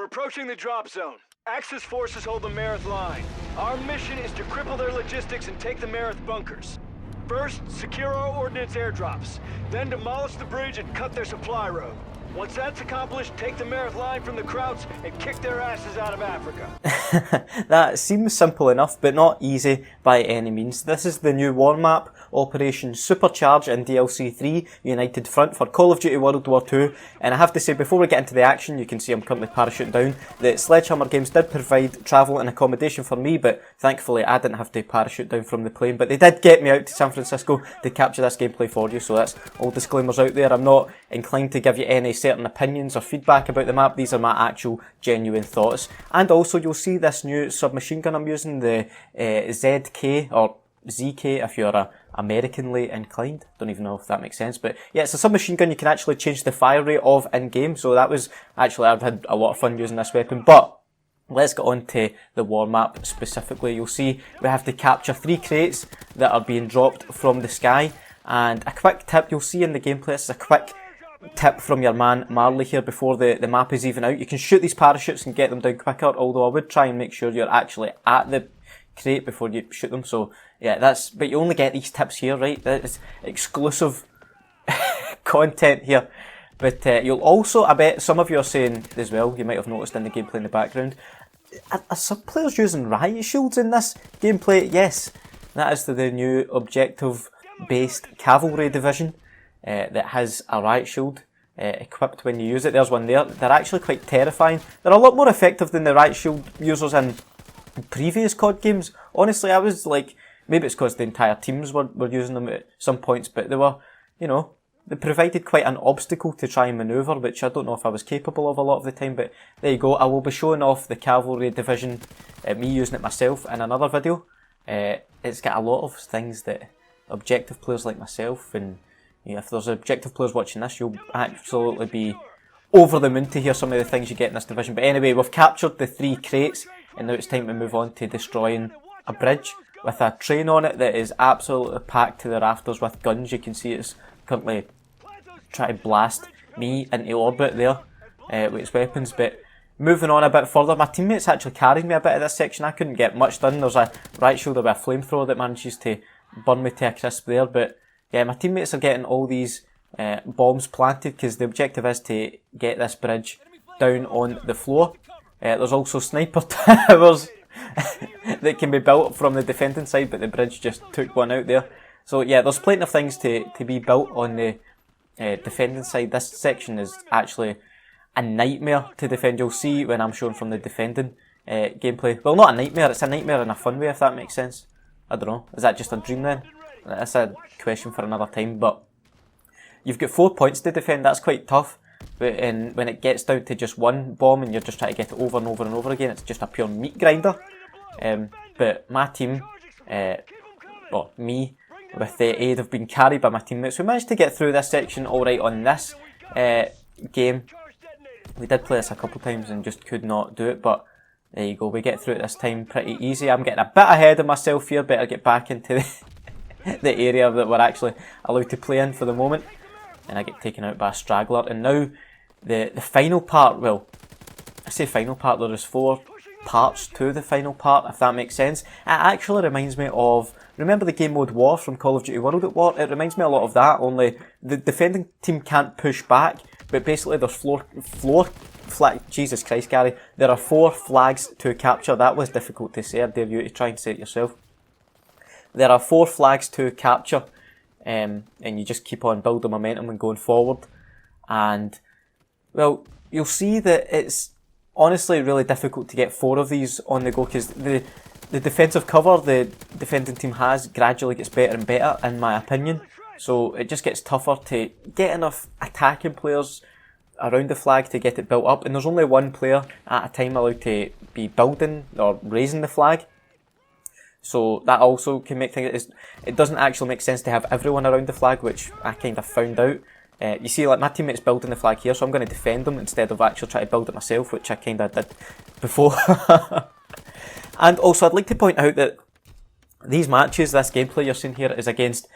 We're approaching the drop zone. Axis forces hold the Marith line. Our mission is to cripple their logistics and take the Marith bunkers. First, secure our ordnance airdrops. Then demolish the bridge and cut their supply road. Once that's accomplished, take the Marith line from the Krauts and kick their asses out of Africa. That seems simple enough, but not easy by any means. This is the new war map, Operation Supercharge in DLC 3, United Front for Call of Duty World War II. And I have to say, before we get into the action, you can see I'm currently parachuting down. The Sledgehammer Games did provide travel and accommodation for me, but thankfully I didn't have to parachute down from the plane. But they did get me out to San Francisco to capture this gameplay for you, so that's all disclaimers out there. I'm not inclined to give you any certain opinions or feedback about the map. These are my actual genuine thoughts. And also you'll see this new submachine gun I'm using, the ZK or ZK if you're Americanly inclined. Don't even know if that makes sense, but yeah, it's a submachine gun you can actually change the fire rate of in game, so that was actually, I've had a lot of fun using this weapon. But let's get on to the war map specifically. You'll see we have to capture 3 crates that are being dropped from the sky. And a quick tip you'll see in the gameplay, this is a quick tip from your man Marley here before the map is even out. You can shoot these parachutes and get them down quicker, although I would try and make sure you're actually at the crate before you shoot them. So yeah, but you only get these tips here, right? That is exclusive content here. But you'll also, I bet some of you are saying as well, you might have noticed in the gameplay in the background, are some players using riot shields in this gameplay? Yes, that is the new objective based cavalry division that has a riot shield equipped when you use it. There's one there. They're actually quite terrifying. They're a lot more effective than the riot shield users in previous COD games. Honestly, I was like, maybe it's because the entire teams were using them at some points, but they were, you know, they provided quite an obstacle to try and manoeuvre, which I don't know if I was capable of a lot of the time, but there you go. I will be showing off the cavalry division, me using it myself in another video. It's got a lot of things that objective players like myself, and yeah, if there's objective players watching this, you'll absolutely be over the moon to hear some of the things you get in this division. But anyway, we've captured the 3 crates, and now it's time to move on to destroying a bridge with a train on it that is absolutely packed to the rafters with guns. You can see it's currently trying to blast me into orbit there with its weapons. But moving on a bit further, my teammates actually carried me a bit of this section. I couldn't get much done. There's a right shoulder with a flamethrower that manages to burn me to a crisp there. But yeah, my teammates are getting all these bombs planted because the objective is to get this bridge down on the floor. There's also sniper towers that can be built from the defending side, but the bridge just took one out there. So yeah, there's plenty of things to be built on the defending side. This section is actually a nightmare to defend. You'll see when I'm showing from the defending gameplay. Well, not a nightmare, it's a nightmare in a fun way, if that makes sense. I don't know, is that just a dream then? That's a question for another time, but you've got 4 points to defend. That's quite tough. But when it gets down to just one bomb and you're just trying to get it over and over and over again, it's just a pure meat grinder. But my team, well, me, with the aid of being carried by my teammates, we managed to get through this section alright on this game. We did play this a couple times and just could not do it, but there you go, we get through it this time pretty easy. I'm getting a bit ahead of myself here, better get back into the area that we're actually allowed to play in for the moment. And I get taken out by a straggler. And now the final part, well, I say final part, there is 4 parts to the final part, if that makes sense. It actually reminds me of, remember the game mode War from Call of Duty World at War? It reminds me a lot of that, only the defending team can't push back, but basically there's flag, Jesus Christ, Gary, there are 4 flags to capture. That was difficult to say, I dare you to try and say it yourself. There are 4 flags to capture. And you just keep on building momentum and going forward. And, well, you'll see that it's honestly really difficult to get 4 of these on the go, because the defensive cover the defending team has gradually gets better and better, in my opinion. So it just gets tougher to get enough attacking players around the flag to get it built up. And there's only 1 player at a time allowed to be building or raising the flag. So that also can make things, it doesn't actually make sense to have everyone around the flag, which I kind of found out. You see, like, my teammate's building the flag here, so I'm going to defend them instead of actually try to build it myself, which I kind of did before. And also, I'd like to point out that these matches, this gameplay you're seeing here, is against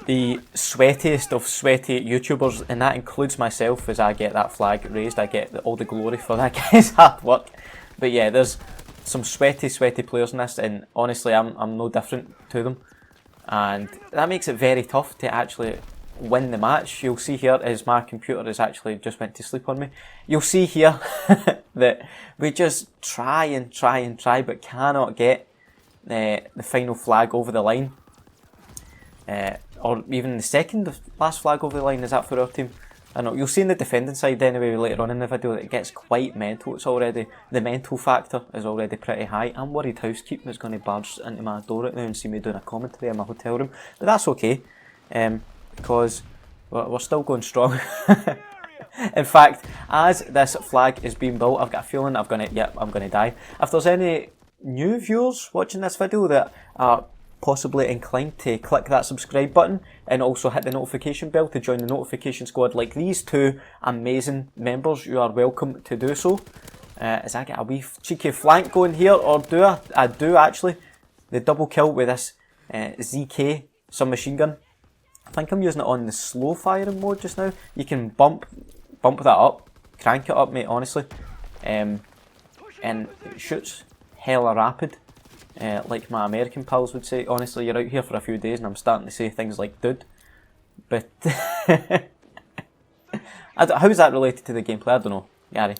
the sweatiest of sweaty YouTubers, and that includes myself, as I get that flag raised. I get all the glory for that guy's hard work. But yeah, there's some sweaty players in this, and honestly, I'm no different to them. And that makes it very tough to actually win the match. You'll see here as my computer has actually just went to sleep on me. You'll see here that we just try, but cannot get the final flag over the line. Or even the second last flag over the line. Is that for our team? I don't know. You'll see in the defending side anyway later on in the video that it gets quite mental. It's already, the mental factor is already pretty high. I'm worried housekeeping is going to barge into my door right now and see me doing a commentary in my hotel room. But that's okay, because we're still going strong. In fact, as this flag is being built, I've got a feeling I'm going to die. If there's any new viewers watching this video that are possibly inclined to click that subscribe button and also hit the notification bell to join the notification squad like these two amazing members, you are welcome to do so. As I get a wee cheeky flank going here, or do I do actually the double kill with this ZK submachine gun. I think I'm using it on the slow firing mode just now. You can bump that up, crank it up, mate, honestly, and it shoots hella rapid. Like my American pals would say. Honestly, you're out here for a few days and I'm starting to say things like dude. But how's that related to the gameplay? I don't know, Gary.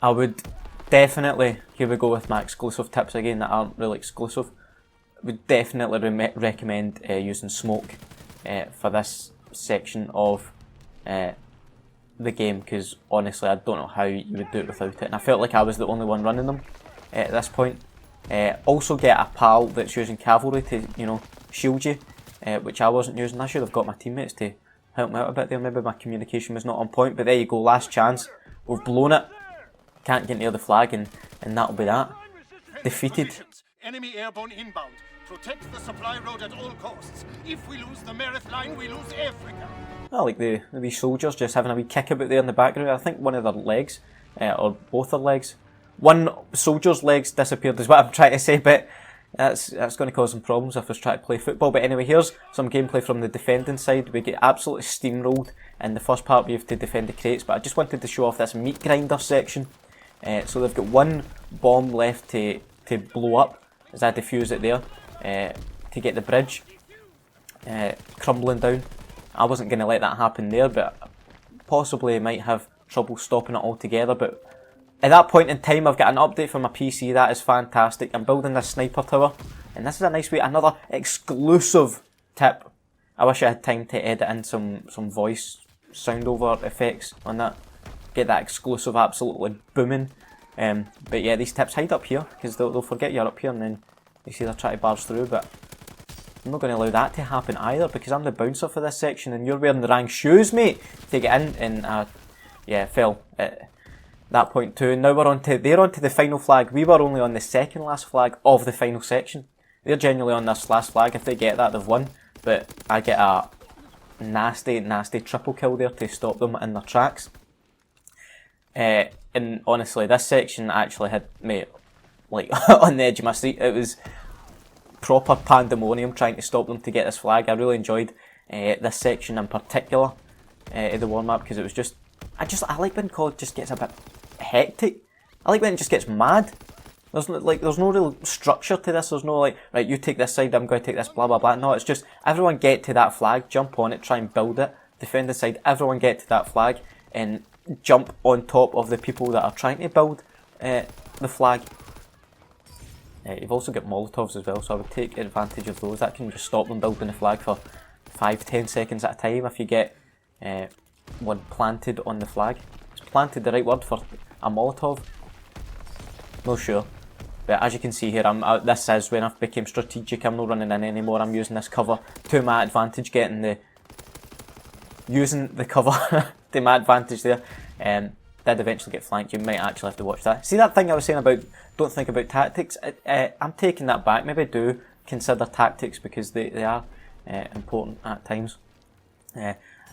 I would definitely, here we go with my exclusive tips again that aren't really exclusive. Would definitely recommend using smoke for this section of the game, because honestly I don't know how you would do it without it, and I felt like I was the only one running them at this point. Also get a pal that's using cavalry to, you know, shield you, which I wasn't using. I should have got my teammates to help me out a bit there. Maybe my communication was not on point, but there you go, last chance. We've blown it. Can't get near the flag, and that'll be that. Defeated. Enemy airborne inbound. Protect the supply road at all costs. If we lose the Merith line, we lose Africa. I like the wee soldiers just having a wee kick about there in the background. I think one of their legs, or both their legs, one soldier's legs disappeared is what I'm trying to say, but that's going to cause some problems if I try to play football. But anyway, here's some gameplay from the defending side. We get absolutely steamrolled in the first part. We have to defend the crates, but I just wanted to show off this meat grinder section. So they've got one bomb left to blow up as I defuse it there to get the bridge crumbling down. I wasn't going to let that happen there, but possibly might have trouble stopping it altogether. But at that point in time, I've got an update for my PC. That is fantastic. I'm building this sniper tower, and this is a nice way, another exclusive tip. I wish I had time to edit in some voice sound over effects on that. Get that exclusive absolutely booming. But yeah, these tips hide up here, because they'll forget you're up here, and then you see they're trying to barge through. But I'm not going to allow that to happen either, because I'm the bouncer for this section, and you're wearing the wrong shoes, mate, to get in. And yeah, fell at that point too. And now they're onto the final flag. We were only on the second last flag of the final section. They're genuinely on this last flag. If they get that, they've won. But I get a nasty triple kill there to stop them in their tracks. And honestly, this section actually had me like on the edge of my seat. It was proper pandemonium trying to stop them to get this flag. I really enjoyed this section in particular of the war map, because it was just I like when COD just gets a bit hectic. I like when it just gets mad. There's no real structure to this. There's no like, right, you take this side, I'm going to take this, blah blah blah. No, it's just everyone get to that flag, jump on it, try and build it. Defend the side, everyone get to that flag and jump on top of the people that are trying to build the flag. You've also got Molotovs as well, so I would take advantage of those. That can just stop them building the flag for 5-10 seconds at a time if you get one planted on the flag. Is planted the right word for a Molotov? No sure. But as you can see here, this is when I've become strategic. I'm not running in anymore. I'm using this cover to my advantage, using the cover to my advantage there. Did eventually get flanked. You might actually have to watch that. See that thing I was saying about don't think about tactics? I'm taking that back. Maybe do consider tactics, because they are important at times.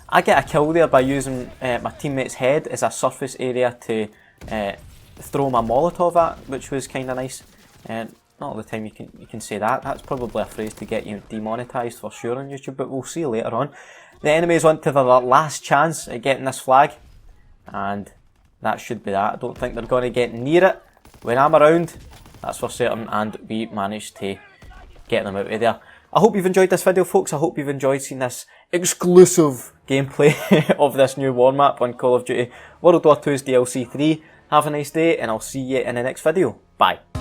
I get a kill there by using my teammate's head as a surface area to throw my Molotov at, which was kind of nice. Not not all the time you can say that. That's probably a phrase to get you demonetised for sure on YouTube, but we'll see later on. The enemies want to their last chance at getting this flag, and that should be that. I don't think they're going to get near it when I'm around, that's for certain, and we managed to get them out of there. I hope you've enjoyed this video, folks. I hope you've enjoyed seeing this exclusive gameplay of this new war map on Call of Duty World War II's DLC 3. Have a nice day, and I'll see you in the next video. Bye.